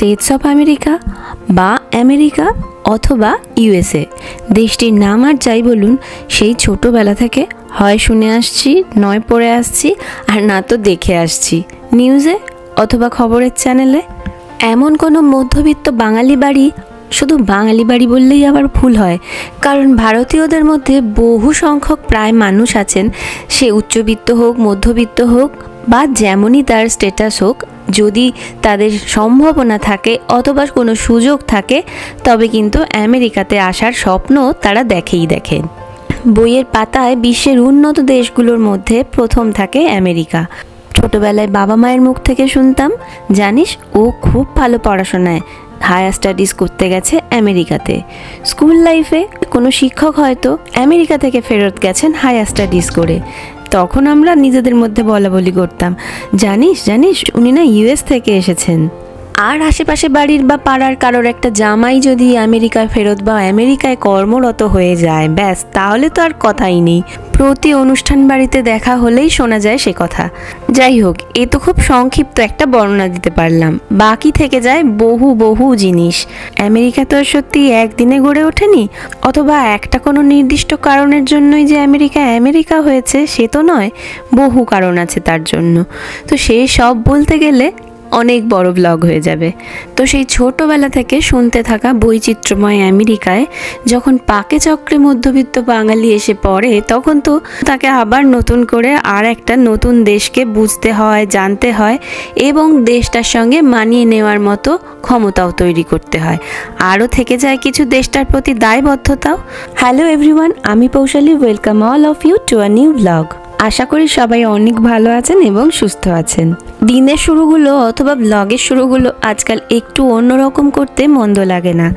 States of America বা America অথবা USA. দেশটির নাম আর যাই বলুন, সেই ছোটোবেলা থেকে হয় শুনে আসছি, নয় পড়ে আসছি, আর না তো দেখে আসছি নিউজে অথবা খবরের চ্যানেলে। এমন কোনো মধ্যবিত্ত বাঙালি বাড়ি, শুধু বাঙালি বাড়ি বললেই আবার ভুল হয়, কারণ ভারতীয়দের মধ্যে বহু সংখ্যক প্রায় মানুষ আছেন, সে উচ্চবিত্ত হোক, মধ্যবিত্ত হোক বা যেমনই তার স্ট্যাটাস হোক, যদি তাদের সম্ভাবনা থাকে অথবা কোনো সুযোগ থাকে তবে কিন্তু আমেরিকাতে আসার স্বপ্ন তারা দেখেন। বইয়ের পাতায় বিশ্বের উন্নত দেশগুলোর মধ্যে প্রথম থাকে আমেরিকা। ছোটবেলায় বাবা মায়ের মুখ থেকে শুনতাম, জানিস ও খুব ভালো পড়াশোনায়, হায়ার স্টাডিজ করতে গেছে আমেরিকাতে। স্কুল লাইফে কোনো শিক্ষক হয়তো আমেরিকা থেকে ফেরত গেছেন হায়ার স্টাডিজ করে, তখন আমরা নিজেদের মধ্যে বলাবলি করতাম, জানিস উনি না ইউএস থেকে এসেছেন। আর আশেপাশে বাড়ির বা পাড়ার কারোর একটা জামাই যদি আমেরিকায় ফেরত বা আমেরিকায় কর্মরত হয়ে যায়, ব্যাস তাহলে তো আর কথাই নেই। প্রতি অনুষ্ঠান বাড়িতে দেখা হলেই শোনা যায় সে কথা। যাই হোক, এ তো খুব সংক্ষিপ্ত একটা বর্ণনা দিতে পারলাম, বাকি থেকে যায় বহু জিনিস। আমেরিকা তো সত্যি একদিনে গড়ে ওঠেনি, অথবা একটা কোনো নির্দিষ্ট কারণের জন্যই যে আমেরিকা হয়েছে সে তো নয়, বহু কারণ আছে তার জন্য। তো সে সব বলতে গেলে অনেক বড় ব্লগ হয়ে যাবে। তো সেই ছোটোবেলা থেকে শুনতে থাকা বৈচিত্র্যময় আমেরিকায় যখন পাকে চক্রে মধ্যবিত্ত বাঙালি এসে পড়ে, তখন তো তাকে আবার নতুন করে আর একটা নতুন দেশকে বুঝতে হয়, জানতে হয় এবং দেশটার সঙ্গে মানিয়ে নেওয়ার মতো ক্ষমতাও তৈরি করতে হয়। আরও থেকে যায় কিছু দেশটার প্রতি দায়বদ্ধতাও। হ্যালো এভরিওয়ান, আমি Poushali, welcome all of you to a new blog. আশা করি সবাই অনেক ভালো আছেন এবং সুস্থ আছেন। দিনের শুরুগুলো অথবা ব্লগের শুরুগুলো আজকাল একটু অন্যরকম করতে মন্দ লাগে না।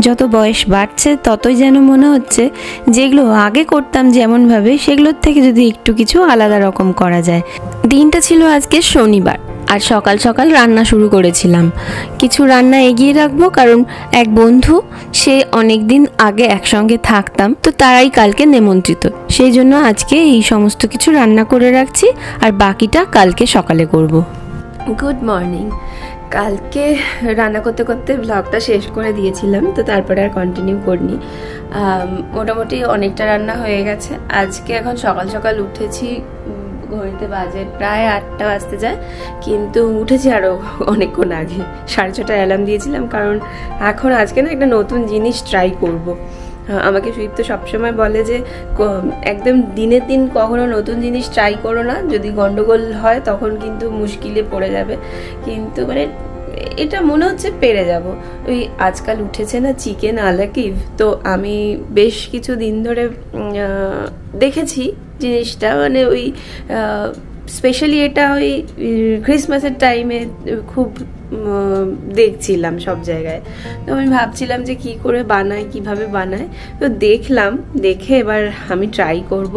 যত বয়স বাড়ছে ততই যেন মনে হচ্ছে যেগুলো আগে করতাম যেমনভাবে, সেগুলোর থেকে যদি একটু কিছু আলাদা রকম করা যায়। দিনটা ছিল আজকে শনিবার, আর সকাল সকাল রান্না শুরু করেছিলাম। কিছু রান্না এগিয়ে রাখবো, কারণ এক বন্ধু, সে অনেক দিন আগে একসঙ্গে থাকতাম, তো তারাই কালকে নিমন্ত্রিত, সেই জন্য আজকে এই সমস্ত কিছু রান্না করে রাখছি, আর বাকিটা কালকে সকালে করব। Good morning. কালকে রান্না করতে করতে ব্লগটা শেষ করে দিয়েছিলাম, তো তারপরে আর কন্টিনিউ করিনি। মোটামুটি অনেকটা রান্না হয়ে গেছে। আজকে এখন সকাল সকাল উঠেছি, ঘড়িতে বাজে প্রায় 8টা বাজতে যায়, কিন্তু উঠেছি আরও অনেকক্ষণ আগে। 6:30 অ্যালার্ম দিয়েছিলাম, কারণ এখন আজকে না একটা নতুন জিনিস ট্রাই করব। আমাকে সুইপ তো সবসময় বলে যে একদম দিনের দিন কখনো নতুন জিনিস ট্রাই করো না, যদি গন্ডগোল হয় তখন কিন্তু মুশকিলে পড়ে যাবে। কিন্তু মানে এটা মনে হচ্ছে পেরে যাব। ওই আজকাল উঠেছে না চিকেন আলাকিভ, তো আমি বেশ কিছু দিন ধরে দেখেছি জিনিসটা, মানে ওই স্পেশালি এটা ওই ক্রিসমাসের টাইমে খুব দেখছিলাম সব জায়গায়। তো আমি ভাবছিলাম যে কি করে বানায়, কিভাবে বানায়। তো দেখলাম, দেখে এবার আমি ট্রাই করব।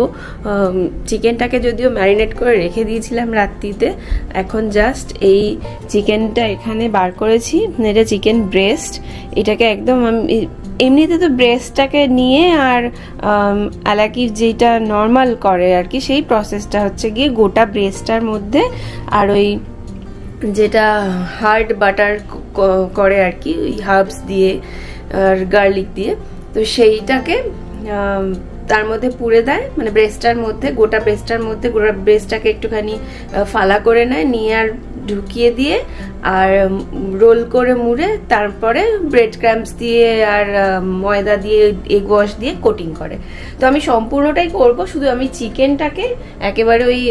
চিকেনটাকে যদিও ম্যারিনেট করে রেখে দিয়েছিলাম রাত্রিতে, এখন জাস্ট এই চিকেনটা এখানে বার করেছি। এটা চিকেন ব্রেস্ট, এটাকে একদম আমি এমনিতে তো ব্রেস্টটাকে নিয়ে আর আলাকিভ যেটা নর্মাল করে আর কি, সেই প্রসেসটা হচ্ছে গিয়ে গোটা ব্রেস্টটার মধ্যে আর ওই যেটা হার্ড বাটার করে আর কি, ওই হার্বস দিয়ে আর গার্লিক দিয়ে, তো সেইটাকে তার মধ্যে পুড়ে দেয়, মানে ব্রেস্টটার মধ্যে, গোটা ব্রেস্টটাকে একটুখানি ফালা করে নেয়, নিয়ে আর ঢুকিয়ে দিয়ে আর রোল করে মুড়ে তারপরে ব্রেড ক্রাম্পস দিয়ে আর ময়দা দিয়ে এগ ওয়াশ দিয়ে কোটিং করে। তো আমি সম্পূর্ণটাই করব, শুধু আমি চিকেনটাকে একেবারে ওই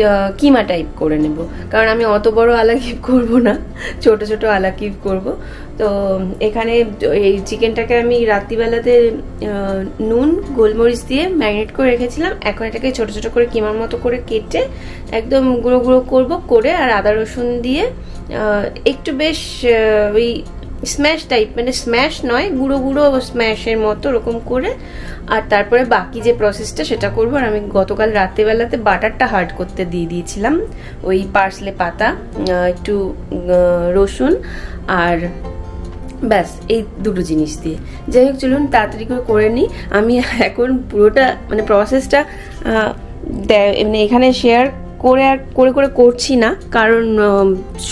কিমা টাইপ করে নেব, কারণ আমি অত বড় আলাকিভ করব না, ছোট ছোট আলাকিভ করব। তো এখানে এই চিকেনটাকে আমি রাত্রিবেলাতে নুন গোলমরিচ দিয়ে ম্যারিনেট করে রেখেছিলাম। এখন এটাকে ছোট ছোট করে কিমার মতো করে কেটে একদম গুঁড়ো গুঁড়ো করবো, করে আর আদা রসুন দিয়ে একটু বেশ ওই স্ম্যাশ টাইপ, মানে স্ম্যাশ নয়, গুঁড়ো গুঁড়ো স্ম্যাশের মতো ওরকম করে, আর তারপরে বাকি যে প্রসেসটা সেটা করবো। আর আমি গতকাল রাত্রিবেলাতে বাটারটা হার্ড করতে দিয়ে দিয়েছিলাম, ওই পার্সলে পাতা, একটু রসুন আর ব্যাস, এই দুটো জিনিস দিয়ে। যাই হোক, চলুন তাড়াতাড়ি করে নিই। আমি এখন পুরোটা মানে প্রসেসটা এখানে শেয়ার করে করছি না, কারণ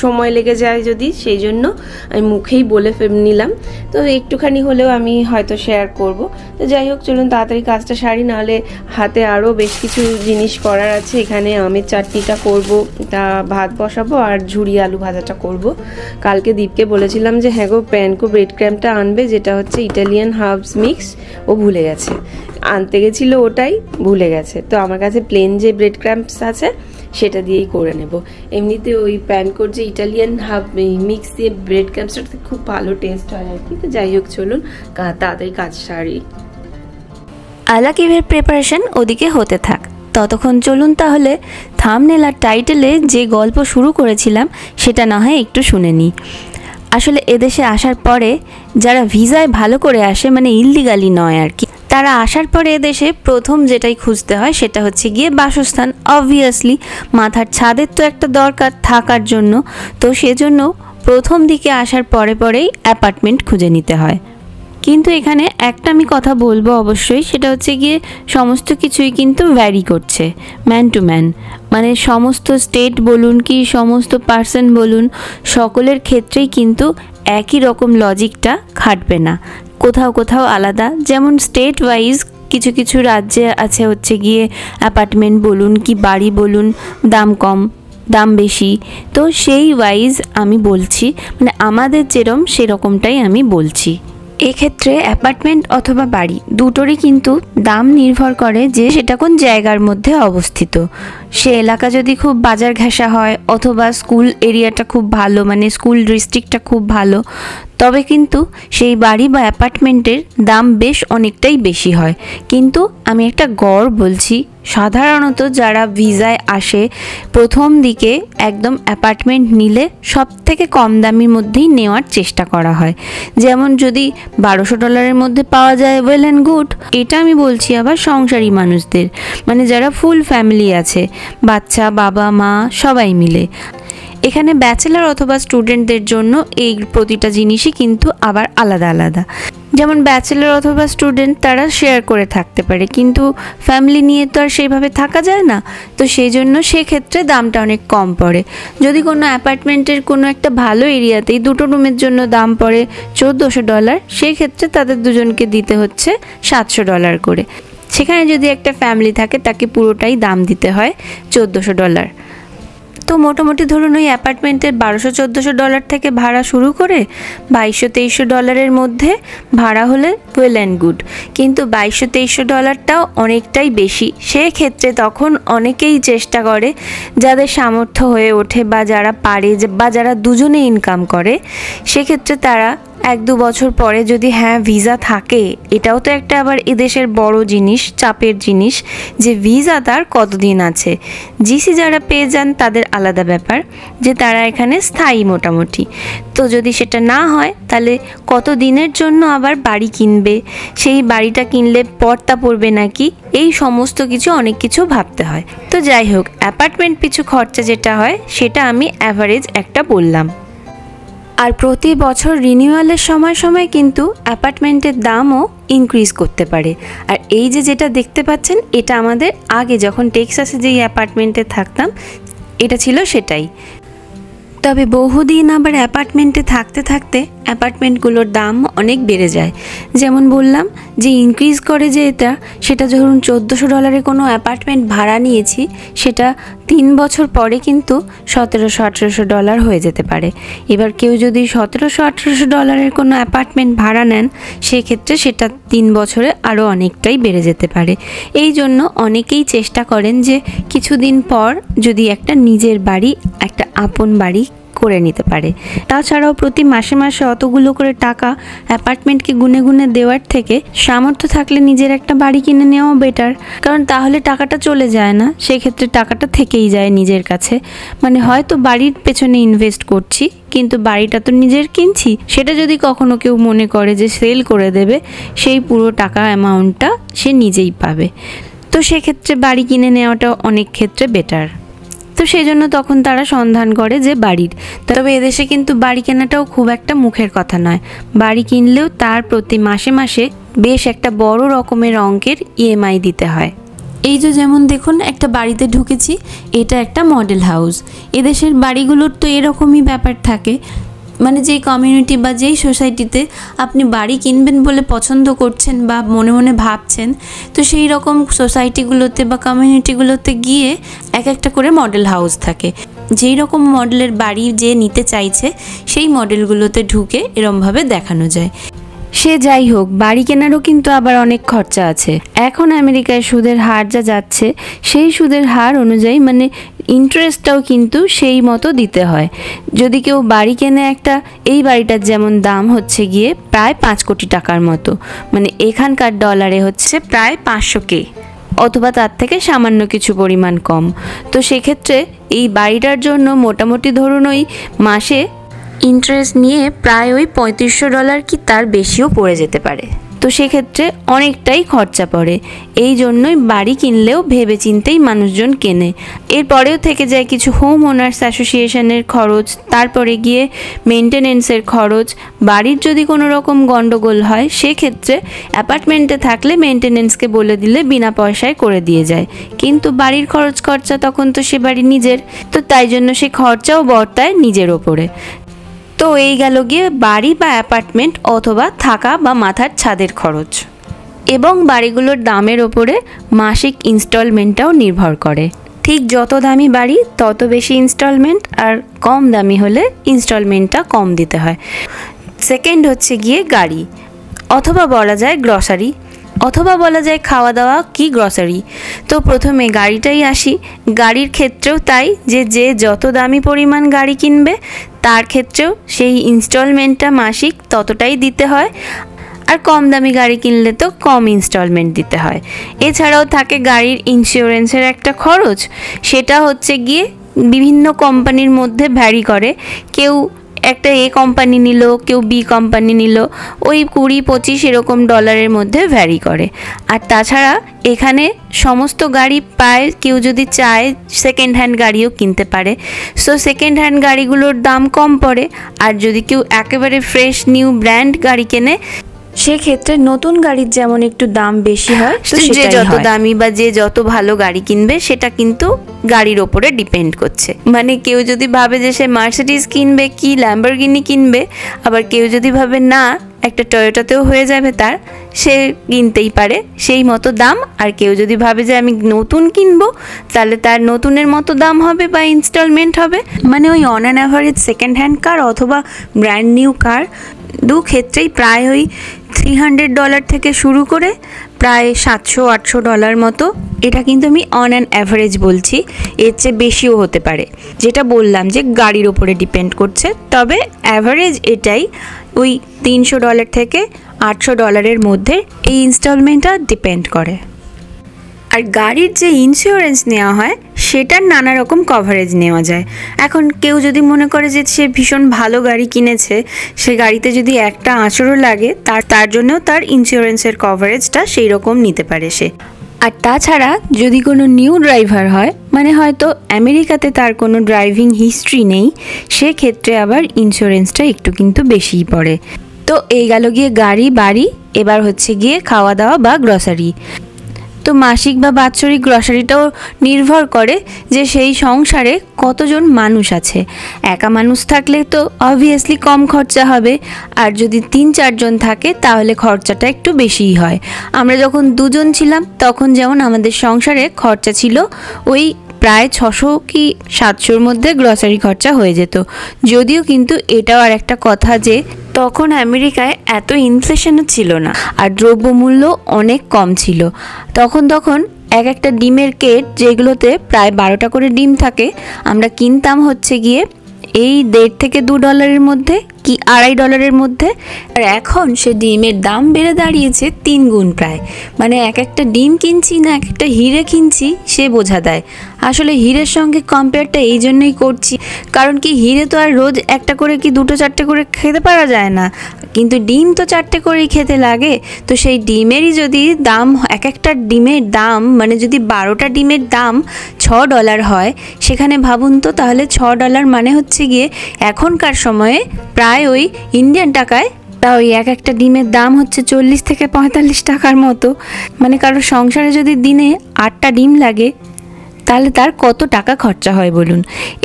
সময় লেগে যায় যদি, সেই জন্য আমি মুখেই বলে নিলাম। তো একটুখানি হলেও আমি হয়তো শেয়ার করব। তো যাই হোক, চলুন তাড়াতাড়ি কাজটা সারি, নাহলে হাতে আরও বেশ কিছু জিনিস করার আছে। এখানে আমের চাটনিটা করব, তা ভাত বসাবো আর ঝুরি আলু ভাজাটা করব। কালকে দীপকে বলেছিলাম যে হ্যাঁ গো প্যানকো ব্রেড ক্র্যাম্পটা আনবে, যেটা হচ্ছে ইটালিয়ান হার্বস মিক্স, ও ভুলে গেছে আনতে গেছিলো, ওটাই ভুলে গেছে। তো আমার কাছে প্লেন যে ব্রেড ক্র্যাম্পস আছে সেটা দিয়েই করে নেব। এমনিতে ওই প্যানকোর যে ইটালিয়ান মিক্স দিয়ে ব্রেড ক্র্যাম্পসটা খুব ভালো টেস্ট হয় আর কি। তো যাই হোক, চলুন তাড়াতাড়ি কাজ সারি। আলা কিভের প্রিপারেশন ওদিকে হতে থাক, ততক্ষণ চলুন তাহলে থাম্বনেল আর টাইটেলে যে গল্প শুরু করেছিলাম সেটা না হয় একটু শুনে নিই। আসলে এদেশে আসার পরে যারা ভিসায় ভালো করে আসে, মানে ইললিগালি নয় আর কি, তারা আসার পরে এদেশে প্রথম যেটাই খুঁজতে হয় সেটা হচ্ছে গিয়ে বাসস্থান। অবভিয়াসলি মাথার ছাদের তো একটা দরকার থাকার জন্য, তো সেজন্য প্রথম দিকে আসার পরেই অ্যাপার্টমেন্ট খুঁজে নিতে হয়। কিন্তু এখানে একটা আমি কথা বলবো অবশ্যই, সেটা হচ্ছে গিয়ে সমস্ত কিছুই কিন্তু ভ্যারি করছে ম্যান টু ম্যান, মানে সমস্ত স্টেট বলুন কি সমস্ত পার্সন বলুন, সকলের ক্ষেত্রেই কিন্তু একই রকম লজিকটা খাটবে না, কোথাও কোথাও আলাদা। যেমন স্টেট ওয়াইজ কিছু কিছু রাজ্যে আছে হচ্ছে গিয়ে অ্যাপার্টমেন্ট বলুন কি বাড়ি বলুন দাম কম দাম বেশি, তো সেই ওয়াইজ আমি বলছি, মানে আমাদের যেরকম সেরকমটাই আমি বলছি। এক্ষেত্রে অ্যাপার্টমেন্ট অথবা বাড়ি দুটোরই কিন্তু দাম নির্ভর করে যে সেটা কোন জায়গার মধ্যে অবস্থিত। সে এলাকা যদি খুব বাজার ঘেঁষা হয় অথবা স্কুল এরিয়াটা খুব ভালো, মানে স্কুল ডিস্ট্রিক্টটা খুব ভালো, তবে কিন্তু সেই বাড়ি বা অ্যাপার্টমেন্টের দাম বেশ অনেকটাই বেশি হয়। কিন্তু আমি একটা গড় বলছি, সাধারণত যারা ভিসায় আসে প্রথম দিকে একদম অ্যাপার্টমেন্ট নিলে সব থেকে কম দামির মধ্যেই নেওয়ার চেষ্টা করা হয়। যেমন যদি $1200 মধ্যে পাওয়া যায়, ওয়েল অ্যান্ড গুড। এটা আমি বলছি আবার সংসারী মানুষদের, মানে যারা ফুল ফ্যামিলি আছে, বাচ্চা বাবা মা সবাই মিলে। এখানে ব্যাচেলার অথবা স্টুডেন্টদের জন্য এই প্রতিটা জিনিসই কিন্তু আবার আলাদা আলাদা। যেমন ব্যাচেলার অথবা স্টুডেন্ট তারা শেয়ার করে থাকতে পারে, কিন্তু ফ্যামিলি নিয়ে তো আর সেইভাবে থাকা যায় না, তো সেই জন্য সেক্ষেত্রে দামটা অনেক কম পড়ে। যদি কোনো অ্যাপার্টমেন্টের কোনো একটা ভালো এরিয়াতেই দুটো রুমের জন্য দাম পড়ে $1400, সেক্ষেত্রে তাদের দুজনকে দিতে হচ্ছে $700 করে। সেখানে যদি একটা ফ্যামিলি থাকে তাকে পুরোটাই দাম দিতে হয় $1400। তো মোটামুটি ধরুন ওই অ্যাপার্টমেন্টের $1200-1400 থেকে ভাড়া শুরু করে $2200-2300 মধ্যে ভাড়া হলে ওয়েল অ্যান্ড গুড। কিন্তু $2200-2300টাও অনেকটাই বেশি। সেক্ষেত্রে তখন অনেকেই চেষ্টা করে, যাদের সামর্থ্য হয়ে ওঠে বা যারা পারে বা যারা দুজনে ইনকাম করে, সেক্ষেত্রে তারা 1-2 বছর পরে যদি হ্যাঁ ভিসা থাকে, এটাও তো একটা আবার এদেশের বড় জিনিস, চাপের জিনিস, যে ভিসা তার কতদিন আছে। জিসি যারা পেয়ে যান তাদের আলাদা ব্যাপার, যে তারা এখানে স্থায়ী মোটামুটি। তো যদি সেটা না হয় তাহলে কত দিনের জন্য আবার বাড়ি কিনবে, সেই বাড়িটা কিনলে পর্তা পড়বে নাকি, এই সমস্ত কিছু অনেক কিছু ভাবতে হয়। তো যাই হোক, অ্যাপার্টমেন্ট পিছু খরচা যেটা হয় সেটা আমি অ্যাভারেজ একটা বললাম। আর প্রতি বছর রিনিউয়ালের সময় সময় কিন্তু অ্যাপার্টমেন্টের দামও ইনক্রিজ করতে পারে। আর এই যে যেটা দেখতে পাচ্ছেন, এটা আমাদের আগে যখন টেক্সাসে যেই অ্যাপার্টমেন্টে থাকতাম এটা ছিল সেটাই। তবে বহুদিন আবার অ্যাপার্টমেন্টে থাকতে থাকতে অ্যাপার্টমেন্টগুলোর দাম অনেক বেড়ে যায়। যেমন বললাম যে ইনক্রিজ করে যে সেটা ধরুন $1400 কোনো অ্যাপার্টমেন্ট ভাড়া নিয়েছি, সেটা 3 বছর পরে কিন্তু $1700-1800 হয়ে যেতে পারে। এবার কেউ যদি $1700-1800 কোনো অ্যাপার্টমেন্ট ভাড়া নেন, সেক্ষেত্রে সেটা 3 বছরে আরও অনেকটাই বেড়ে যেতে পারে। এই জন্য অনেকেই চেষ্টা করেন যে কিছুদিন পর যদি একটা নিজের বাড়ি, একটা আপন বাড়ি করে নিতে পারে। তাছাড়াও প্রতি মাসে মাসে অতগুলো করে টাকা অ্যাপার্টমেন্টকে গুনে গুনে দেওয়ার থেকে সামর্থ্য থাকলে নিজের একটা বাড়ি কিনে নেওয়া বেটার, কারণ তাহলে টাকাটা চলে যায় না, সেক্ষেত্রে টাকাটা থেকেই যায় নিজের কাছে। মানে হয়তো বাড়ির পেছনে ইনভেস্ট করছি, কিন্তু বাড়িটা তো নিজের কিনছি, সেটা যদি কখনো কেউ মনে করে যে সেল করে দেবে, সেই পুরো টাকা অ্যামাউন্টটা সে নিজেই পাবে। তো সেক্ষেত্রে বাড়ি কিনে নেওয়াটা অনেক ক্ষেত্রে বেটার। তো সেই জন্য তখন তারা সন্ধান করে যে বাড়ির। তবে এদেশে কিন্তু বাড়ি কেনাটাও খুব একটা মুখের কথা নয়। বাড়ি কিনলেও তার প্রতি মাসে মাসে বেশ একটা বড় রকমের অঙ্কের ইএমআই দিতে হয়। এই যে যেমন দেখুন একটা বাড়িতে ঢুকেছি, এটা একটা মডেল হাউস। এদেশের বাড়িগুলোর তো এরকমই ব্যাপার থাকে, মানে যেই কমিউনিটি বা যেই সোসাইটিতে আপনি বাড়ি কিনবেন বলে পছন্দ করছেন বা মনে মনে ভাবছেন, তো সেই রকম সোসাইটিগুলোতে বা কমিউনিটিগুলোতে গিয়ে এক একটা করে মডেল হাউস থাকে। যেই রকম মডেলের বাড়ি যে নিতে চাইছে সেই মডেলগুলোতে ঢুকে এরমভাবে দেখানো যায়। সে যাই হোক, বাড়ি কেনারও কিন্তু আবার অনেক খরচা আছে। এখন আমেরিকায় সুদের হার যা যাচ্ছে, সেই সুদের হার অনুযায়ী মানে ইন্টারেস্টটাও কিন্তু সেই মতো দিতে হয়। যদি কেউ বাড়ি কেনে একটা, এই বাড়িটার যেমন দাম হচ্ছে গিয়ে প্রায় 5 কোটি টাকার মতো, মানে এখানকার ডলারে হচ্ছে প্রায় 500K অথবা তার থেকে সামান্য কিছু পরিমাণ কম। তো সেক্ষেত্রে এই বাড়িটার জন্য মোটামুটি ধরুন ওই মাসে ইন্টারেস্ট নিয়ে প্রায় ওই $3500 কি তার বেশিও পড়ে যেতে পারে। তো সেক্ষেত্রে অনেকটাই খরচা পড়ে। এই জন্যই বাড়ি কিনলেও ভেবে চিন্তেই মানুষজন কেনে। এরপরেও থেকে যায় কিছু হোম ওনার্স অ্যাসোসিয়েশনের খরচ, তারপরে গিয়ে মেনটেনেন্সের খরচ। বাড়ির যদি কোনো রকম গণ্ডগোল হয়, সেক্ষেত্রে অ্যাপার্টমেন্টে থাকলে মেনটেনেন্সকে বলে দিলে বিনা পয়সায় করে দিয়ে যায়, কিন্তু বাড়ির খরচা তখন তো সে বাড়ি নিজের, তো তাই জন্য সে খরচাও বর্তায় নিজের ওপরে। তো এই গেল গিয়ে বাড়ি বা অ্যাপার্টমেন্ট অথবা থাকা বা মাথার ছাদের খরচ। এবং বাড়িগুলোর দামের ওপরে মাসিক ইনস্টলমেন্টটাও নির্ভর করে। ঠিক যত দামি বাড়ি তত বেশি ইনস্টলমেন্ট, আর কম দামি হলে ইনস্টলমেন্টটা কম দিতে হয়। সেকেন্ড হচ্ছে গিয়ে গাড়ি, অথবা বলা যায় গ্রসারি, অথবা বলা যায় খাওয়া দাওয়া কি গ্রসারি। তো প্রথমে গাড়িটাই আসি। গাড়ির ক্ষেত্রেও তাই, যে যত দামি পরিমাণ গাড়ি কিনবে তার ক্ষেত্রেও সেই ইনস্টলমেন্টটা মাসিক ততটাই দিতে হয়, আর কম দামি গাড়ি কিনলে তো কম ইনস্টলমেন্ট দিতে হয়। এছাড়াও থাকে গাড়ির ইন্স্যুরেন্সের একটা খরচ, সেটা হচ্ছে গিয়ে বিভিন্ন কোম্পানির মধ্যে ভ্যারি করে। কেউ একটা এ কোম্পানি নিল, কেউ বি কোম্পানি নিল, ওই 20-25 এরকম ডলারের মধ্যে ভ্যারি করে। আর তাছাড়া এখানে সমস্ত গাড়ি পায়, কেউ যদি চায় সেকেন্ড হ্যান্ড গাড়িও কিনতে পারে। সো সেকেন্ড হ্যান্ড গাড়িগুলোর দাম কম পড়ে। আর যদি কেউ একেবারে ফ্রেশ নিউ ব্র্যান্ড গাড়ি কেনে, সেক্ষেত্রে নতুন গাড়ির যেমন একটু দাম বেশি হয়, যে যত দামি বা যে যত ভালো গাড়ি কিনবে সেটা কিন্তু গাড়ির ওপরে ডিপেন্ড করছে। মানে কেউ যদি ভাবে যে সে মার্সিডিজ কিনবে কি ল্যাম্বরগিনি কিনবে, আবার কেউ যদি ভাবে না একটা টয়োটাতেও হয়ে যাবে তার, সে কিনতেই পারে সেই মতো দাম। আর কেউ যদি ভাবে যে আমি নতুন কিনবো, তাহলে তার নতুনের মতো দাম হবে বা ইনস্টলমেন্ট হবে। মানে ওই on an average second hand car অথবা ব্র্যান্ড নিউ কার দু ক্ষেত্রেই প্রায় ওই $300 থেকে শুরু করে প্রায় $700-800 মতো। এটা কিন্তু আমি অন অ্যান অ্যাভারেজ বলছি, এর চেয়ে বেশিও হতে পারে। যেটা বললাম যে গাড়ির ওপরে ডিপেন্ড করছে, তবে অ্যাভারেজ এটাই ওই $300 থেকে $800 মধ্যে এই ইনস্টলমেন্টটা ডিপেন্ড করে। আর গাড়ির যে ইন্স্যুরেন্স নেওয়া হয় সেটার নানা রকম কভারেজ নেওয়া যায়। এখন কেউ যদি মনে করে যে সে ভীষণ ভালো গাড়ি কিনেছে, সে গাড়িতে যদি একটা আঁচড়ও লাগে তার জন্যও তার ইন্স্যুরেন্সের কভারেজটা সেই রকম নিতে পারে সে। আর তাছাড়া যদি কোনো নিউ ড্রাইভার হয়, মানে হয়তো আমেরিকাতে তার কোনো ড্রাইভিং হিস্ট্রি নেই, সেক্ষেত্রে আবার ইন্স্যুরেন্সটা একটু কিন্তু বেশিই পড়ে। তো এই গেল গিয়ে গাড়ি, বাড়ি। এবার হচ্ছে গিয়ে খাওয়া দাওয়া বা গ্রসারি। তো মাসিক বা বাৎসরিক গ্রসারিটাও নির্ভর করে যে সেই সংসারে কতজন মানুষ আছে। একা মানুষ থাকলে তো অবভিয়াসলি কম খরচা হবে, আর যদি 3-4 জন থাকে তাহলে খরচাটা একটু বেশিই হয়। আমরা যখন 2 জন ছিলাম তখন যেমন আমাদের সংসারে খরচা ছিল ওই প্রায় 600 কি 700-র মধ্যে গ্রসারি খরচা হয়ে যেত। যদিও কিন্তু এটাও আর একটা কথা যে তখন আমেরিকায় এত ইনফ্লেশনও ছিল না, আর দ্রব্যমূল্য অনেক কম ছিল। তখন এক একটা ডিমের কেট, যেগুলোতে প্রায় 12টা করে ডিম থাকে, আমরা কিনতাম হচ্ছে গিয়ে এই $1.5 থেকে $2 মধ্যে কি $2.5 মধ্যে। আর এখন সে ডিমের দাম বেড়ে দাঁড়িয়েছে 3 গুণ প্রায়। মানে এক একটা ডিম কিনছি না এক একটা হিরে কিনছি সে বোঝা দেয়। আসলে হিরের সঙ্গে কম্পেয়ারটা এই জন্যই করছি, কারণ কি হিরে তো আর রোজ একটা করে কি 2-4টে করে খেতে পারা যায় না, কিন্তু ডিম তো 4টে করেই খেতে লাগে। তো সেই ডিমেরই যদি দাম, এক একটা ডিমের দাম মানে যদি 12টা ডিমের দাম $6 হয়, সেখানে ভাবুন তো তাহলে $6 মানে হচ্ছে গিয়ে এখনকার সময়ে প্রায় ওই ইন্ডিয়ান টাকায় তা ওই একটা ডিমের দাম হচ্ছে 40 থেকে 45 টাকার মতো। মানে কারো সংসারে যদি দিনে 8টা ডিম লাগে তাহলে তার কত টাকা খরচা হয় বলুন।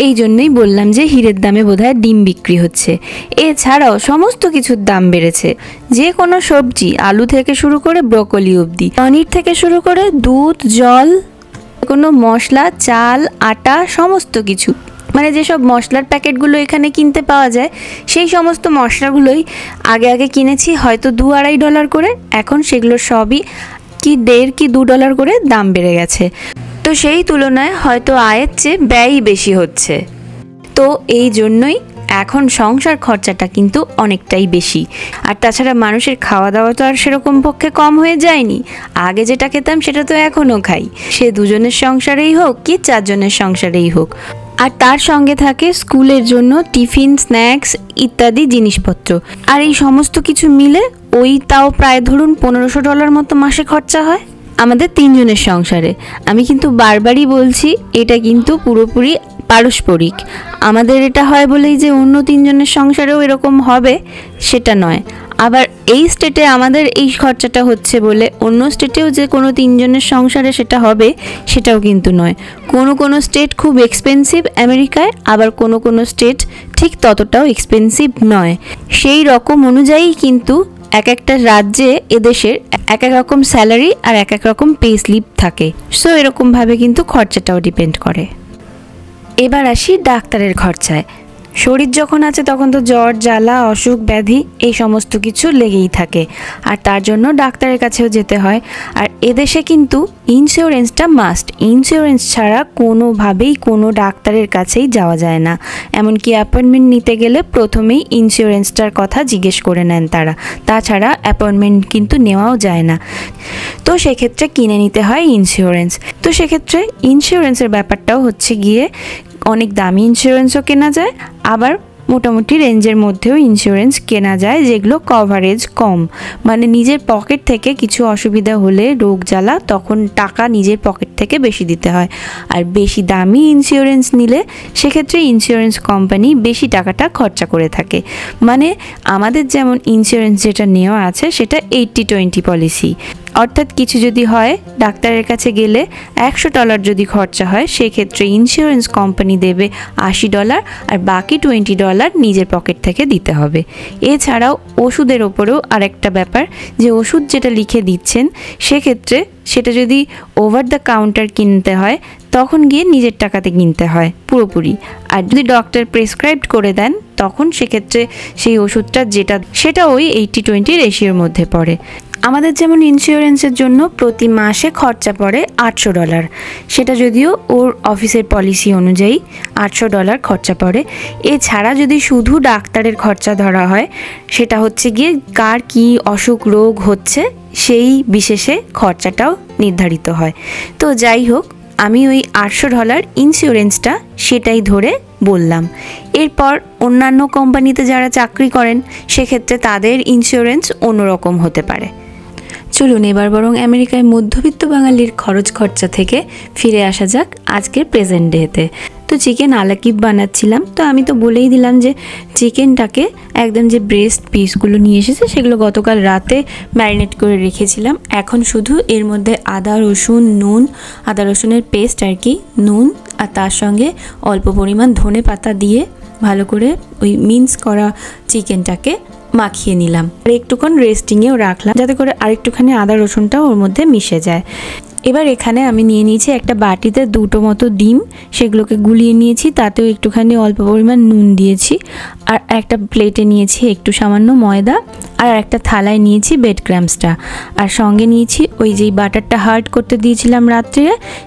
এই জন্যই বললাম যে হীরের দামে বোধহয় ডিম বিক্রি হচ্ছে। এছাড়াও সমস্ত কিছুর দাম বেড়েছে, যে কোনো সবজি, আলু থেকে শুরু করে ব্রকলি অবধি, পনির থেকে শুরু করে দুধ, জল, কোনো মশলা, চাল, আটা, সমস্ত কিছু। মানে যেসব মশলার প্যাকেটগুলো এখানে কিনতে পাওয়া যায় সেই সমস্ত মশলাগুলোই আগে কিনেছি হয়তো $2-2.5 করে, এখন সেগুলো সবই কি $1.5 কি $2 করে দাম বেড়ে গেছে। তো সেই তুলনায় হয়তো আয়ের চেয়ে ব্যয়ই বেশি হচ্ছে। তো এই জন্যই এখন সংসার খরচাটা কিন্তু অনেকটাই বেশি। আর তাছাড়া মানুষের খাওয়া দাওয়া তো আর সেরকম পক্ষে কম হয়ে যায়নি। আগে যেটা খেতাম সেটা তো এখনও খাই, সে 2 জনের সংসারেই হোক কি 4 জনের সংসারেই হোক। আর তার সঙ্গে থাকে স্কুলের জন্য টিফিন, স্ন্যাক্স ইত্যাদি জিনিসপত্র। আর এই সমস্ত কিছু মিলে ওই তাও প্রায় ধরুন $1500 মতো মাসে খরচা হয় আমাদের 3 জনের সংসারে। আমি কিন্তু বারবারই বলছি এটা কিন্তু পুরোপুরি পারস্পরিক। আমাদের এটা হয় বলেই যে অন্য 3 জনের সংসারেও এরকম হবে সেটা নয়। আবার এই স্টেটে আমাদের এই খরচাটা হচ্ছে বলে অন্য স্টেটেও যে কোনো 3 জনের সংসারে সেটা হবে সেটাও কিন্তু নয়। কোনো স্টেট খুব এক্সপেন্সিভ আমেরিকায়, আবার কোনো স্টেট ঠিক ততটাও এক্সপেন্সিভ নয়। সেই রকম অনুযায়ী কিন্তু একটা রাজ্যে এদেশের এক রকম স্যালারি আর এক রকম পে স্লিপ থাকে। সো এরকমভাবে কিন্তু খরচাটাও ডিপেন্ড করে। এবার আসি ডাক্তারের খরচায়। শরীর যখন আছে তখন তো জ্বর, জ্বালা, অসুখ, ব্যাধি এই সমস্ত কিছু লেগেই থাকে, আর তার জন্য ডাক্তারের কাছেও যেতে হয়। আর এদেশে কিন্তু ইন্স্যুরেন্সটা মাস্ট। ইন্স্যুরেন্স ছাড়া কোনোভাবেই কোনো ডাক্তারের কাছেই যাওয়া যায় না। এমনকি অ্যাপয়েন্টমেন্ট নিতে গেলে প্রথমেই ইন্স্যুরেন্সটার কথা জিজ্ঞেস করে নেন তারা, তাছাড়া অ্যাপয়েন্টমেন্ট কিন্তু নেওয়াও যায় না। তো সেক্ষেত্রে কিনে নিতে হয় ইন্স্যুরেন্স। তো সেক্ষেত্রে ইন্স্যুরেন্সের ব্যাপারটাও হচ্ছে গিয়ে অনেক দামি ইন্স্যুরেন্সও কেনা যায়, আবার মোটামুটি রেঞ্জের মধ্যেও ইন্স্যুরেন্স কেনা যায় যেগুলো কভারেজ কম। মানে নিজের পকেট থেকে কিছু অসুবিধা হলে, রোগ জ্বালা, তখন টাকা নিজের পকেট থেকে বেশি দিতে হয়। আর বেশি দামি ইন্স্যুরেন্স নিলে সেক্ষেত্রে ইন্স্যুরেন্স কোম্পানি বেশি টাকাটা খরচা করে থাকে। মানে আমাদের যেমন ইন্স্যুরেন্স যেটা নেওয়া আছে সেটা 80-20 পলিসি, অর্থাৎ কিছু যদি হয় ডাক্তারের কাছে গেলে $100 যদি খরচা হয় সেক্ষেত্রে ইন্স্যুরেন্স কোম্পানি দেবে $80 আর বাকি $20 নিজের পকেট থেকে দিতে হবে। এছাড়াও ওষুধের ওপরেও আরেকটা ব্যাপার, যে ওষুধ যেটা লিখে দিচ্ছেন সেক্ষেত্রে সেটা যদি ওভার দ্য কাউন্টার কিনতে হয় তখন গিয়ে নিজের টাকাতে কিনতে হয় পুরোপুরি। আর যদি ডক্টর প্রেসক্রাইবড করে দেন তখন সেক্ষেত্রে সেই ওষুধটা সেটা ওই 80-20 রেশিওর মধ্যে পড়ে। আমাদের যেমন ইন্স্যুরেন্সের জন্য প্রতি মাসে খরচা পড়ে $800, সেটা যদিও ওর অফিসের পলিসি অনুযায়ী $800 খরচা পড়ে। এছাড়া যদি শুধু ডাক্তারের খরচা ধরা হয় সেটা হচ্ছে গিয়ে কার কী অসুখ রোগ হচ্ছে সেই বিশেষে খরচাটাও নির্ধারিত হয়। তো যাই হোক, আমি ওই $800 ইন্স্যুরেন্সটা সেটাই ধরে বললাম। এরপর অন্যান্য কোম্পানিতে যারা চাকরি করেন সেক্ষেত্রে তাদের ইন্স্যুরেন্স অন্যরকম হতে পারে। চলুন এবার বরং আমেরিকায় মধ্যবিত্ত বাঙালির খরচ খরচা থেকে ফিরে আসা যাক আজকের প্রেজেন্ট ডেতে। তো চিকেন আলাকিব বানাচ্ছিলাম, তো আমি তো বলেই দিলাম যে চিকেনটাকে একদম যে ব্রেস্ট পিসগুলো নিয়ে এসেছে সেগুলো গতকাল রাতে ম্যারিনেট করে রেখেছিলাম। এখন শুধু এর মধ্যে আদা রসুনের পেস্ট আর কি, নুন, আর তার সঙ্গে অল্প পরিমাণ ধনে পাতা দিয়ে ভালো করে ওই মিন্স করা চিকেনটাকে মাখিয়ে নিলাম। আর একটুক্ষণ রেস্টিংয়েও রাখলাম যাতে করে আরেকটুখানি আদা রসুনটাও ওর মধ্যে মিশে যায়। এবার এখানে আমি নিয়ে নিয়েছি একটা বাটিতে 2টো মতো ডিম, সেগুলোকে গুলিয়ে নিয়েছি, তাতেও একটুখানি অল্প পরিমাণ নুন দিয়েছি। আর একটা প্লেটে নিয়েছি একটু সামান্য ময়দা, আর একটা থালায় নিয়েছি ব্রেড ক্রাম্বসটা, আর সঙ্গে নিয়েছি ওই যেই বাটারটা হার্ড করতে দিয়েছিলাম রাত্রে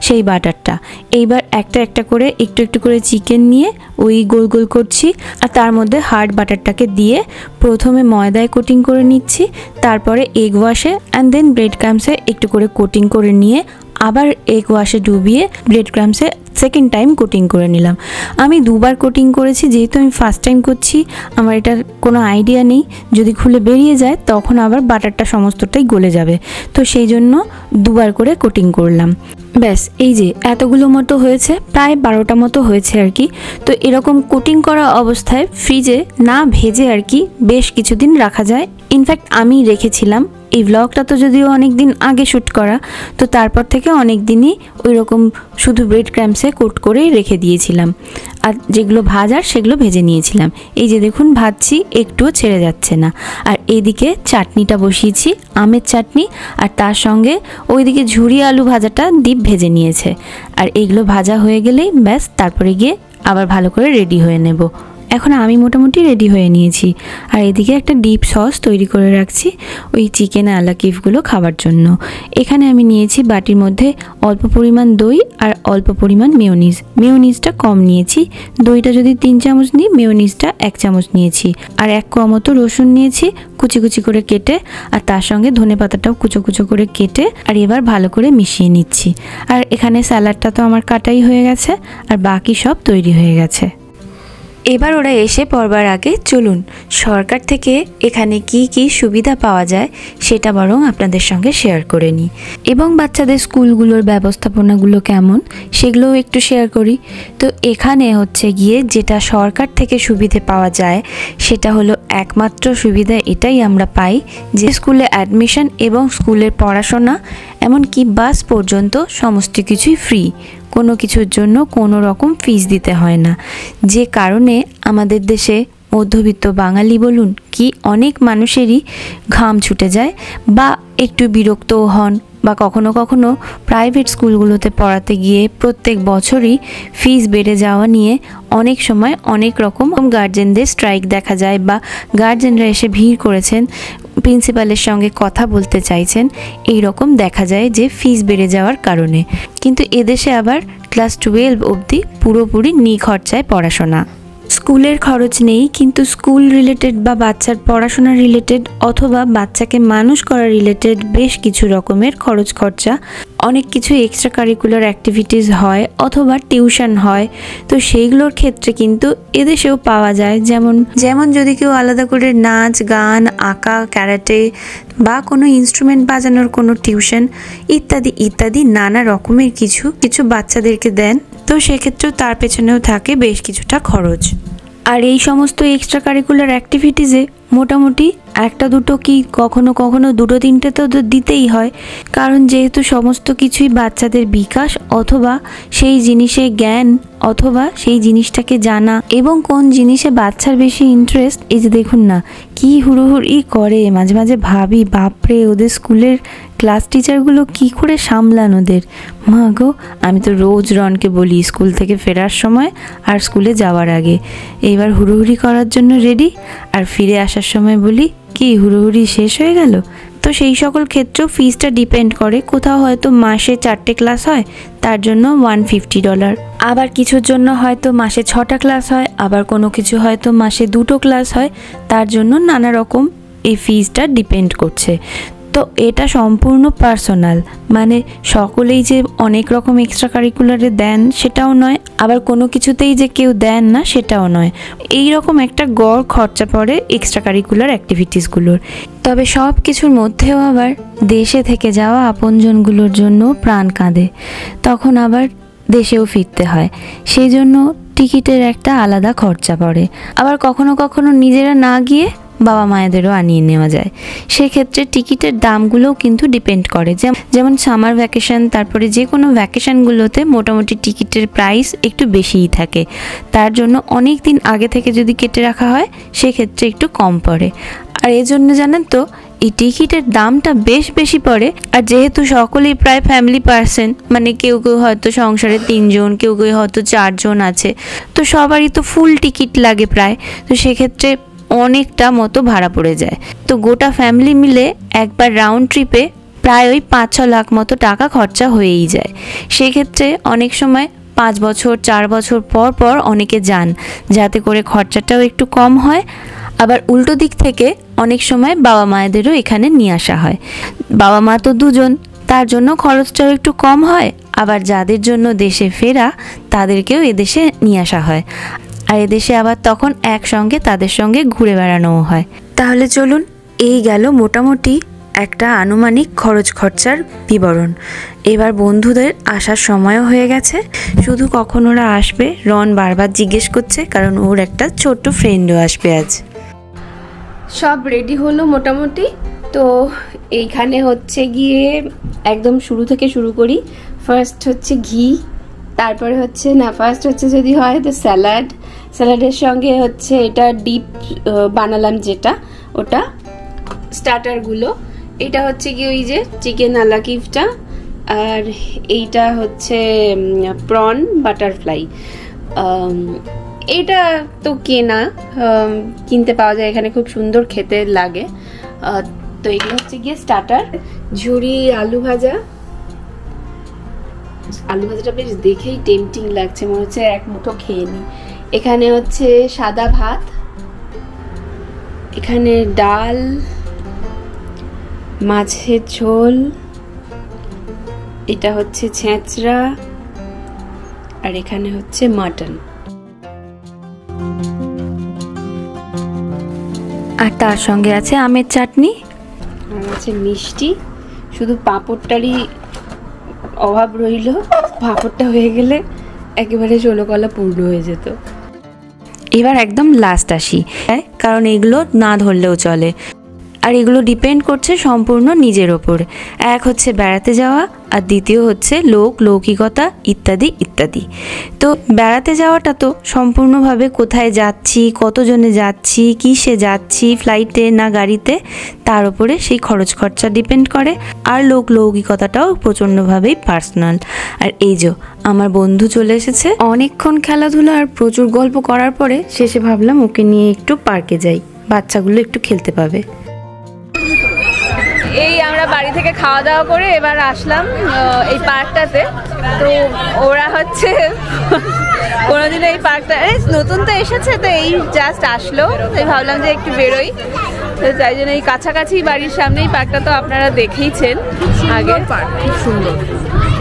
সেই বাটারটা। এইবার একটা করে একটু করে চিকেন নিয়ে ওই গোল গোল করছি, আর তার মধ্যে হার্ড বাটারটাকে দিয়ে প্রথমে ময়দায় কোটিং করে নিচ্ছি, তারপরে এগ ওয়াশে অ্যান্ড দেন ব্রেড ক্রাম্বসে একটু করে কোটিং করে নিয়ে আবার এগ ওয়াশে ডুবিয়ে ব্রেড ক্রাম্বসে সেকেন্ড টাইম কোটিং করে নিলাম। আমি 2বার কোটিং করেছি, যেহেতু আমি ফার্স্ট টাইম করছি আমার এটার কোনো আইডিয়া নেই, যদি খুলে বেরিয়ে যায় তখন আবার বাটারটা সমস্তটাই গলে যাবে, তো সেই জন্য 2বার করে কোটিং করলাম। ব্যাস এই যে এতগুলো মতো হয়েছে, প্রায় 12টা মতো হয়েছে আর কি। তো এরকম কোটিং করা অবস্থায় ফ্রিজে না ভেজে আর কি বেশ কিছুদিন রাখা যায়। ইনফ্যাক্ট আমি রেখেছিলাম, এই ব্লগটা তো যদিও অনেক দিন আগে শ্যুট করা, তো তারপর থেকে অনেক দিনই ওই রকম শুধু ব্রেড ক্রাম্বসে কোট করেই রেখে দিয়েছিলাম, আর যেগুলো ভাজার সেগুলো ভেজে নিয়েছিলাম। এই যে দেখুন ভাজছি, একটুও ছেড়ে যাচ্ছে না। আর এইদিকে চাটনিটা বসিয়েছি, আমের চাটনি, আর তার সঙ্গে ওইদিকে ঝুরি আলু ভাজাটা দীপ ভেজে নিয়েছে। আর এইগুলো ভাজা হয়ে গেলেই ব্যাস তারপরে গিয়ে আবার ভালো করে রেডি হয়ে নেব। এখন আমি মোটামুটি রেডি হয়ে নিয়েছি, আর এদিকে একটা ডিপ সস তৈরি করে রাখছি ওই চিকেন আলা কিফগুলো খাবার জন্য। এখানে আমি নিয়েছি বাটির মধ্যে অল্প পরিমাণ দই আর অল্প পরিমাণ মেয়োনিজ। মেয়োনিজটা কম নিয়েছি, দইটা যদি 3 চামচ নিই মেয়োনিজটা 1 চামচ নিয়েছি। আর 1 কোয়া মতো রসুন নিয়েছি কুচি কুচি করে কেটে, আর তার সঙ্গে ধনেপাতাটাও কুচো কুচো করে কেটে, আর এবার ভালো করে মিশিয়ে নিচ্ছি। আর এখানে স্যালাডটা তো আমার কাটাই হয়ে গেছে, আর বাকি সব তৈরি হয়ে গেছে। এবার ওরা এসে পড়বার আগে চলুন সরকার থেকে এখানে কি কি সুবিধা পাওয়া যায় সেটা বরং আপনাদের সঙ্গে শেয়ার করে নিই, এবং বাচ্চাদের স্কুলগুলোর ব্যবস্থাপনাগুলো কেমন সেগুলোও একটু শেয়ার করি। তো এখানে হচ্ছে গিয়ে যেটা সরকার থেকে সুবিধে পাওয়া যায় সেটা হলো একমাত্র সুবিধা এটাই আমরা পাই যে স্কুলে অ্যাডমিশন এবং স্কুলের পড়াশোনা এমনকি বাস পর্যন্ত সমস্ত কিছুই ফ্রি, কোনো কিছুর জন্য কোনো রকম ফিস দিতে হয় না। যে কারণে আমাদের দেশে মধ্যবিত্ত বাঙালি বলুন কি অনেক মানুষেরই ঘাম ছুটে যায় বা একটু বিরক্তও হন, বা কখনো কখনো প্রাইভেট স্কুলগুলোতে পড়াতে গিয়ে প্রত্যেক বছরই ফিস বেড়ে যাওয়া নিয়ে অনেক সময় অনেক রকম গার্জেনদের স্ট্রাইক দেখা যায়, বা গার্জেনরা এসে ভিড় করেছেন, প্রিন্সিপালের সঙ্গে কথা বলতে চাইছেন, এই রকম দেখা যায় যে ফিস বেড়ে যাওয়ার কারণে। কিন্তু এদেশে আবার ক্লাস 12 অবধি পুরোপুরি নিখরচায় পড়াশোনা। স্কুলের খরচ নেই, কিন্তু স্কুল রিলেটেড বা বাচ্চার পড়াশোনা রিলেটেড অথবা বাচ্চাকে মানুষ করা রিলেটেড বেশ কিছু রকমের খরচ খরচা, অনেক কিছু এক্সট্রা কারিকুলার অ্যাক্টিভিটিস হয় অথবা টিউশন হয়, তো সেইগুলোর ক্ষেত্রে কিন্তু এদেশেও পাওয়া যায়। যেমন যদি কেউ আলাদা করে নাচ গান আঁকা ক্যারাটে বা কোনো ইনস্ট্রুমেন্ট বাজানোর কোনো টিউশন ইত্যাদি ইত্যাদি নানা রকমের কিছু বাচ্চাদেরকে দেন, তো সেক্ষেত্রেও তার পেছনেও থাকে বেশ কিছুটা খরচ। আর এই সমস্ত এক্সট্রা কারিকুলার অ্যাক্টিভিটিসে মোটামুটি একটা দুটো কি কখনো কখনো দুটো তিনটে তো দিতেই হয়, কারণ যেহেতু সমস্ত কিছুই বাচ্চাদের বিকাশ অথবা সেই জিনিসে জ্ঞান অথবা সেই জিনিসটাকে জানা এবং কোন জিনিসে বাচ্চার বেশি ইন্টারেস্ট। এই যে দেখুন না কি হুড়োহুড়ি করে, মাঝে মাঝে ভাবি বাপরে ওদের স্কুলের ক্লাস টিচারগুলো কি করে সামলান ওদের। মা গো, আমি তো রোজ রনকে বলি স্কুল থেকে ফেরার সময় আর স্কুলে যাওয়ার আগে এইবার হুড়োহুড়ি করার জন্য রেডি, আর ফিরে আসার সময় বলি কি হুড়োহুড়ি শেষ হয়ে গেল। তো সেই সকল ক্ষেত্রেও ফিসটা ডিপেন্ড করে, কোথাও হয়তো মাসে 4টে ক্লাস হয় তার জন্য $150, আবার কিছুর জন্য হয়তো মাসে 6টা ক্লাস হয়, আবার কোনো কিছু হয়তো মাসে 2টো ক্লাস হয়, তার জন্য নানা রকম এই ফিসটা ডিপেন্ড করছে। তো এটা সম্পূর্ণ পার্সোনাল, মানে সকলেই যে অনেক রকম এক্সট্রা কারিকুলারে দেন সেটাও নয়, আবার কোনো কিছুতেই যে কেউ দেন না সেটাও নয়। এই রকম একটা গড় খরচা পড়ে এক্সট্রা কারিকুলার অ্যাক্টিভিটিসগুলোর। তবে সব কিছুর মধ্যেও আবার দেশে থেকে যাওয়া আপনজনগুলোর জন্য প্রাণ কাঁদে, তখন আবার দেশেও ফিরতে হয়, সেই জন্য টিকিটের একটা আলাদা খরচা পড়ে। আবার কখনো কখনো নিজেরা না গিয়ে বাবা মায়েদেরও আনিয়ে নেওয়া যায়, সেক্ষেত্রে টিকিটের দামগুলোও কিন্তু ডিপেন্ড করে। যেমন সামার ভ্যাকেশন, তারপরে যে কোনো ভ্যাকেশনগুলোতে মোটামুটি টিকিটের প্রাইস একটু বেশিই থাকে, তার জন্য অনেক দিন আগে থেকে যদি কেটে রাখা হয় সেক্ষেত্রে একটু কম পড়ে। আর এজন্য জানেন তো এই টিকিটের দামটা বেশ বেশি পড়ে। আর যেহেতু সকলেই প্রায় ফ্যামিলি পার্সন, মানে কেউ কেউ হয়তো সংসারে 3 জন, কেউ কেউ হয়তো 4 জন আছে, তো সবারই তো ফুল টিকিট লাগে প্রায়, তো সেক্ষেত্রে অনেকটা মতো ভাড়া পড়ে যায়। তো গোটা ফ্যামিলি মিলে একবার রাউন্ড ট্রিপে প্রায় ওই 5-6 লাখ মতো টাকা খরচা হয়েই যায়। সেক্ষেত্রে অনেক সময় 5 বছর 4 বছর পর পর অনেকে যান, যাতে করে খরচাটাও একটু কম হয়। আবার উল্টো দিক থেকে অনেক সময় বাবা মায়েদেরও এখানে নিয়ে আসা হয়। বাবা মা তো 2 জন, তার জন্য খরচটাও একটু কম হয়, আবার যাদের জন্য দেশে ফেরা তাদেরকেও এদেশে নিয়ে আসা হয়, আর এদেশে আবার তখন একসঙ্গে তাদের সঙ্গে ঘুরে বেড়ানোও হয়। তাহলে চলুন, এই গেল মোটামুটি একটা আনুমানিক খরচ খরচার বিবরণ। এবার বন্ধুদের আসার সময়ও হয়ে গেছে, শুধু কখন ওরা আসবে রন বারবার জিজ্ঞেস করছে, কারণ ওর একটা ছোট্ট ফ্রেন্ডও আসবে আজ। সব রেডি হলো মোটামুটি। তো এইখানে হচ্ছে গিয়ে একদম শুরু থেকে শুরু করি। ফার্স্ট হচ্ছে ঘি, তারপরে হচ্ছে ফার্স্ট হচ্ছে যদি হয় তো স্যালাডের সঙ্গে হচ্ছে এটা ডিপ বানালাম যেটা, ওটা স্টার্টারগুলো। এটা হচ্ছে কি ওই যে চিকেন আলা কিফটা, আর এইটা হচ্ছে প্রন বাটারফ্লাই। এটা তো কেনা, কিনতে পাওয়া যায় এখানে, খুব সুন্দর খেতে লাগে। তো এগুলো হচ্ছে গিয়ে স্টার্টার। ঝুরি আলু ভাজাটা বেশ দেখেই টেম্পটিং লাগছে, মনে হচ্ছে এক মুঠো খেয়ে নি। এখানে হচ্ছে সাদা ভাত, এখানে ডাল, মাছের ঝোল, এটা হচ্ছে ছেঁচড়া, আর এখানে হচ্ছে মাটন। আর তার সঙ্গে আছে আমের চাটনি, আর আছে মিষ্টি। শুধু পাঁপড়টারই অভাব রইল, পাঁপড়টা হয়ে গেলে একেবারে ষোলকলা পূর্ণ হয়ে যেত। এবার একদম লাস্ট আসি, কারণ এগুলো না ধরলেও চলে, আর এগুলো ডিপেন্ড করছে সম্পূর্ণ নিজের ওপর। এক হচ্ছে বেড়াতে যাওয়া, আর দ্বিতীয় হচ্ছে লৌকিকতা ইত্যাদি ইত্যাদি। তো বেড়াতে যাওয়াটা তো সম্পূর্ণভাবে কোথায় যাচ্ছি, কতজনে যাচ্ছি, কিসে যাচ্ছি, ফ্লাইটে না গাড়িতে, তার উপরে সেই খরচ খরচা ডিপেন্ড করে। আর লৌকিকতাটাও প্রচণ্ডভাবেই পার্সোনাল। আর এই যে আমার বন্ধু চলে এসেছে। অনেকক্ষণ খেলাধুলা আর প্রচুর গল্প করার পরে শেষে ভাবলাম ওকে নিয়ে একটু পার্কে যাই, বাচ্চাগুলো একটু খেলতে পাবে। এই আমরা বাড়ি থেকে খাওয়া দাওয়া করে এবার আসলাম এই পার্কটাতে। তো ওরা হচ্ছে কোনোদিন এই পার্কটা নতুন তো এসেছে, তো এই জাস্ট আসলো, তাই ভাবলাম যে একটু বেরোই। তো তাই জন্য এই কাছাকাছি বাড়ির সামনেই পার্কটা তো আপনারা দেখেইছেন আগে। পার্ক খুব সুন্দর,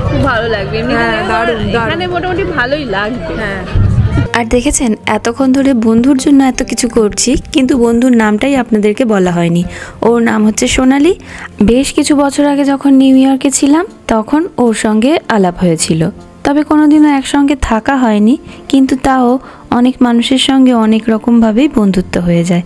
খুব ভালো লাগবে এমনি, এখানে মোটামুটি ভালোই লাগবে। হ্যাঁ, আর দেখেছেন এতক্ষণ ধরে বন্ধুর জন্য এত কিছু করছি, কিন্তু বন্ধুর নামটাই আপনাদেরকে বলা হয়নি। ওর নাম হচ্ছে সোনালি। বেশ কিছু বছর আগে যখন নিউ ইয়র্কে ছিলাম তখন ওর সঙ্গে আলাপ হয়েছিল, তবে কোনোদিনও একসঙ্গে থাকা হয়নি, কিন্তু তাও অনেক মানুষের সঙ্গে অনেক রকমভাবেই বন্ধুত্ব হয়ে যায়।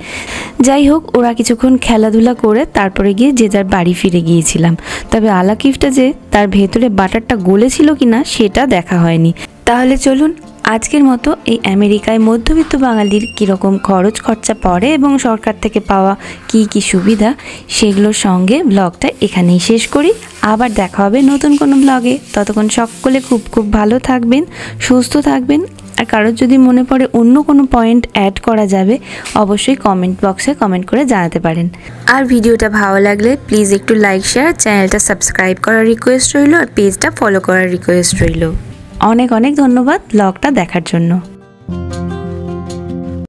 যাই হোক, ওরা কিছুক্ষণ খেলাধুলা করে তারপরে গিয়ে যে যার বাড়ি ফিরে গিয়েছিলাম। তবে আলা কিফটা যে তার ভেতরে বাটারটা গলেছিল কিনা সেটা দেখা হয়নি। তাহলে চলুন, আজকের মতো এই আমেরিকায় মধ্যবিত্ত বাঙালির কীরকম খরচ খরচা পড়ে এবং সরকার থেকে পাওয়া কি সুবিধা, সেগুলোর সঙ্গে ব্লগটা এখানেই শেষ করি। আবার দেখা হবে নতুন কোনো ব্লগে। ততক্ষণ সকলে খুব ভালো থাকবেন, সুস্থ থাকবেন। আর কারোর যদি মনে পড়ে অন্য কোনো পয়েন্ট অ্যাড করা যাবে, অবশ্যই কমেন্ট বক্সে কমেন্ট করে জানাতে পারেন। আর ভিডিওটা ভালো লাগলে প্লিজ একটু লাইক, শেয়ার, চ্যানেলটা সাবস্ক্রাইব করার রিকোয়েস্ট রইল, আর পেজটা ফলো করার রিকোয়েস্ট রইল। অনেক ধন্যবাদ ব্লগটা দেখার জন্য।